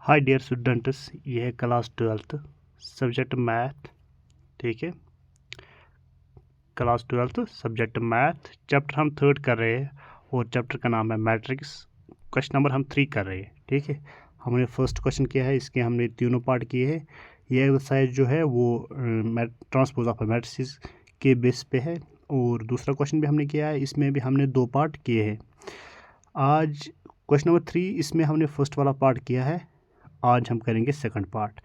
Hi dear students, ये है class 12th subject math. ठीक है, class 12th subject math, chapter हम 3rd कर रहे हैं और चैप्टर का नाम है मैट्रिक्स। क्वेश्चन नंबर हम 3 कर रहे हैं। ठीक है, हमने फर्स्ट क्वेश्चन किया है, इसके हमने तीनों पार्ट किए हैं। ये एक्सरसाइज जो है वो ट्रांसपोज ऑफ मैट्रिक्स के बेस पे है और दूसरा क्वेश्चन भी हमने किया है, इसमें भी हमने 2 पार्ट किए हैं। आज क्वेश्चन नंबर 3, इसमें हमने फर्स्ट वाला पार्ट किया है, आज हम करेंगे सेकंड पार्ट।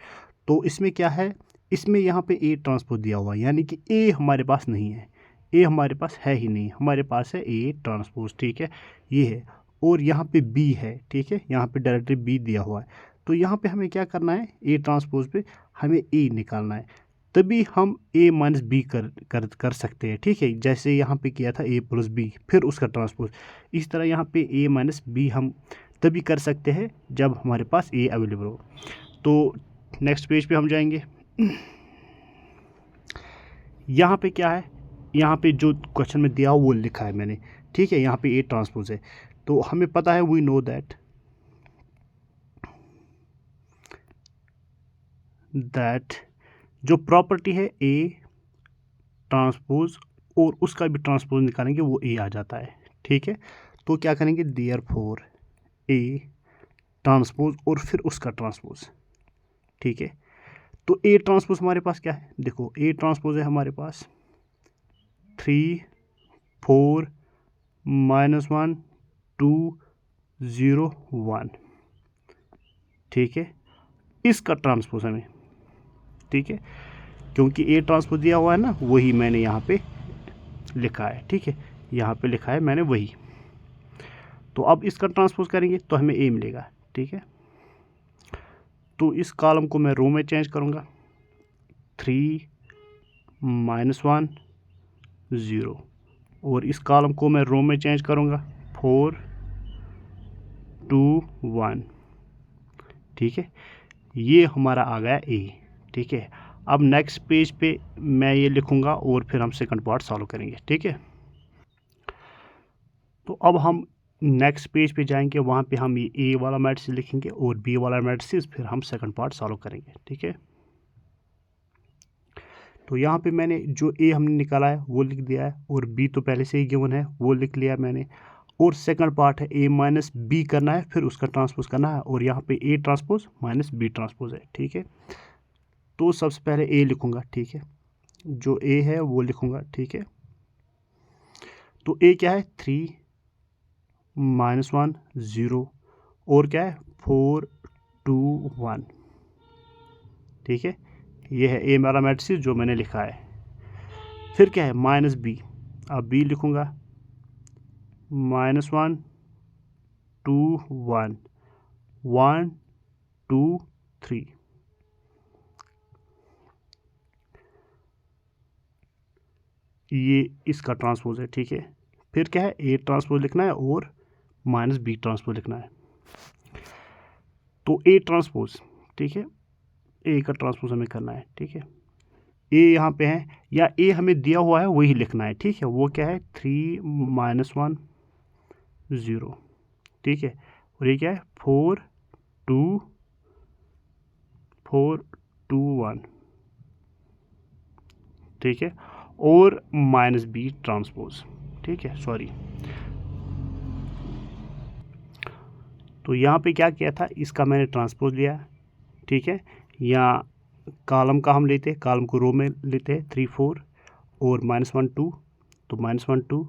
तो इसमें क्या है, इसमें यहाँ पे ए ट्रांसपोज दिया हुआ है, यानी कि ए हमारे पास नहीं है, ए हमारे पास है ही नहीं, हमारे पास है ए ट्रांसपोज। ठीक है, ये है, और यहाँ पे बी है। ठीक है, यहाँ पे डायरेक्टली बी दिया हुआ है, तो यहाँ पे हमें क्या करना है, ए ट्रांसपोज पे हमें ए निकालना है, तभी हम ए माइनस बी कर सकते हैं। ठीक है, जैसे यहाँ पे किया था ए प्लस बी फिर उसका ट्रांसपोज, इस तरह यहाँ पे ए माइनस बी हम तभी कर सकते हैं जब हमारे पास ए अवेलेबल हो। तो नेक्स्ट पेज पे हम जाएंगे। यहाँ पे क्या है, यहाँ पे जो क्वेश्चन में दिया वो लिखा है मैंने। ठीक है, यहाँ पे ए ट्रांसपोज है, तो हमें पता है, वी नो दैट जो प्रॉपर्टी है ए ट्रांसपोज और उसका भी ट्रांसपोज निकालेंगे वो ए आ जाता है। ठीक है, तो क्या करेंगे, देयरफॉर ए ट्रांसपोज और फिर उसका ट्रांसपोज। ठीक है, तो ए ट्रांसपोज हमारे पास क्या है, देखो ए ट्रांसपोज है हमारे पास 3 4 -1 2 0 1। ठीक है, इसका ट्रांसपोज हमें, ठीक है, क्योंकि ए ट्रांसपोज दिया हुआ है ना, वही मैंने यहाँ पे लिखा है। ठीक है, यहाँ पे लिखा है मैंने वही, तो अब इसका ट्रांसपोज करेंगे तो हमें ए मिलेगा। ठीक है, तो इस कॉलम को मैं रो में चेंज करूँगा, 3 -1 0, और इस कॉलम को मैं रो में चेंज करूँगा, 4 2 1। ठीक है, ये हमारा आ गया ए। ठीक है, अब नेक्स्ट पेज पे मैं ये लिखूँगा और फिर हम सेकंड पार्ट सॉल्व करेंगे। ठीक है, तो अब हम नेक्स्ट पेज पे जाएंगे, वहाँ पे हम ये ए वाला मैट्रिक्स लिखेंगे और बी वाला मैट्रिक्स, फिर हम सेकंड पार्ट सॉल्व करेंगे। ठीक है, तो यहाँ पे मैंने जो ए हमने निकाला है वो लिख दिया है, और बी तो पहले से ही गिवन है वो लिख लिया मैंने, और सेकंड पार्ट है ए माइनस बी करना है, फिर उसका ट्रांसपोज करना है, और यहाँ पे A transpose minus B transpose है। ठीक है, तो सबसे पहले ए लिखूँगा। ठीक है, जो ए है वो लिखूँगा। ठीक है, तो ए क्या है, 3 -1 0, और क्या है 4 2 1। ठीक है, ये है ए मेरा मैट्रिक्स जो मैंने लिखा है। फिर क्या है, माइनस बी, अब बी लिखूँगा, -1 2 1 1 2 3। ये इसका ट्रांसपोज है। ठीक है, फिर क्या है, ए ट्रांसपोज लिखना है और माइनस बी ट्रांसपोज लिखना है। तो ए ट्रांसपोज, ठीक है, ए का ट्रांसपोज हमें करना है। ठीक है, ए यहाँ पे है, या ए हमें दिया हुआ है वही लिखना है। ठीक है, वो क्या है, 3 -1 0। ठीक है, और ये क्या है, 4 2 1। ठीक है, और माइनस बी ट्रांसपोज। ठीक है, सॉरी, तो यहाँ पे क्या किया था, इसका मैंने ट्रांसपोज लिया। ठीक है, या कॉलम का हम लेते हैं, कॉलम को रो में लेते हैं, 3 4 और -1 2, तो -1 2,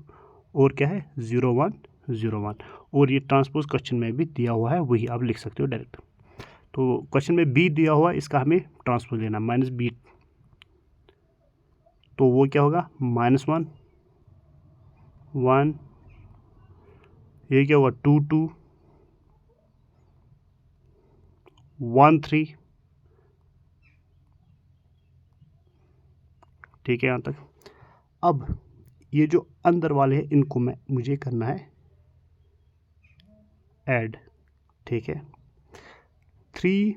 और क्या है 0 1 0 1, और ये ट्रांसपोज क्वेश्चन में भी दिया हुआ है, वही आप लिख सकते हो डायरेक्ट। तो क्वेश्चन में बी दिया हुआ है, इसका हमें ट्रांसपोज लेना, माइनस बी, तो वो क्या होगा, -1 1, ये क्या होगा 2 2 1 3। ठीक है, यहाँ तक। अब ये जो अंदर वाले हैं इनको मुझे करना है ऐड। ठीक है, 3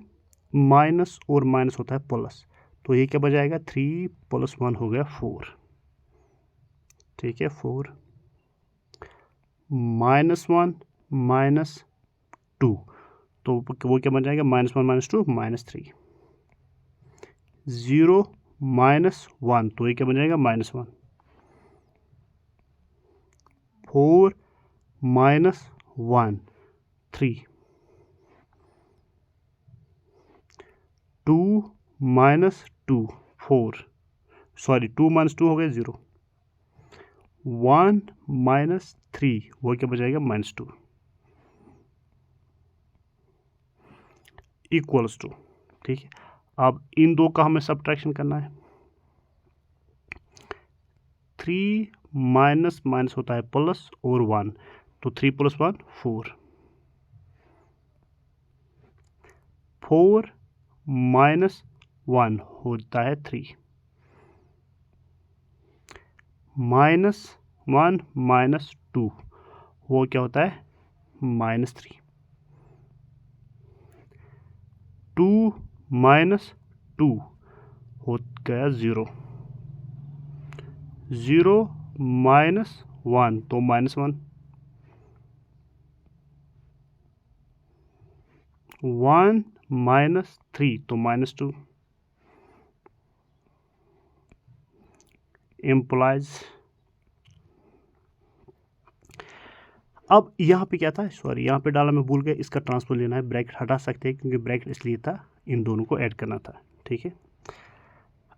माइनस और माइनस होता है प्लस, तो ये क्या बजाएगा, 3 + 1 हो गया 4। ठीक है, 4 -1 -2, तो वो क्या बन जाएगा, -1 -2 -3। 0 -1 तो ये क्या बन जाएगा, -1। 4 -1 3। 2 -2 4, सॉरी 2 -2 हो गया 0। 1 -3 वो क्या बन जाएगा, -2 इक्वल्स टू, ठीक है। अब इन दो का हमें सब्ट्रैक्शन करना है। 3 माइनस माइनस होता है प्लस और 1, तो 3 + 1 4। 4 -1 होता है 3। -1 -2 वो क्या होता है, -3। 2 -2 हो गया 0। 0 -1 तो -1। 1 -3 तो -2 एम्प्लाइज। अब यहाँ पे क्या था, सॉरी यहाँ पे डाला मैं भूल गया, इसका ट्रांसपोज लेना है। ब्रैकेट हटा सकते हैं क्योंकि ब्रैकेट इसलिए था, इन दोनों को ऐड करना था, ठीक है।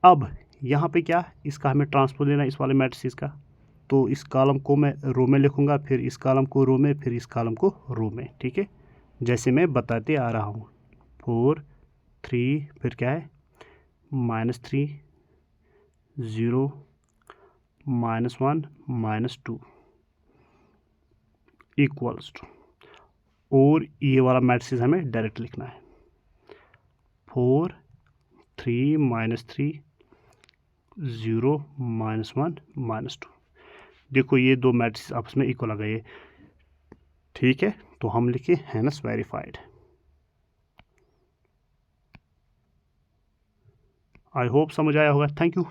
अब यहाँ पे क्या, इसका हमें ट्रांसपोज लेना है, इस वाले मैट्रिक्स का। तो इस कॉलम को मैं रो में लिखूंगा, फिर इस कॉलम को रो में, फिर इस कॉलम को रो में, ठीक है, जैसे मैं बताते आ रहा हूँ। 4 3 फिर क्या है, -3 0 -1 -2 इक्वल्स टू, और ये वाला मैट्रिक्स हमें डायरेक्ट लिखना है। 4 3 -3 0 -1 -2। देखो ये दो मैट्रिक्स आपस में इक्वल आ गए, ठीक है। तो हम लिखे हैनस वेरीफाइड। आई होप समझ आया होगा। Thank you.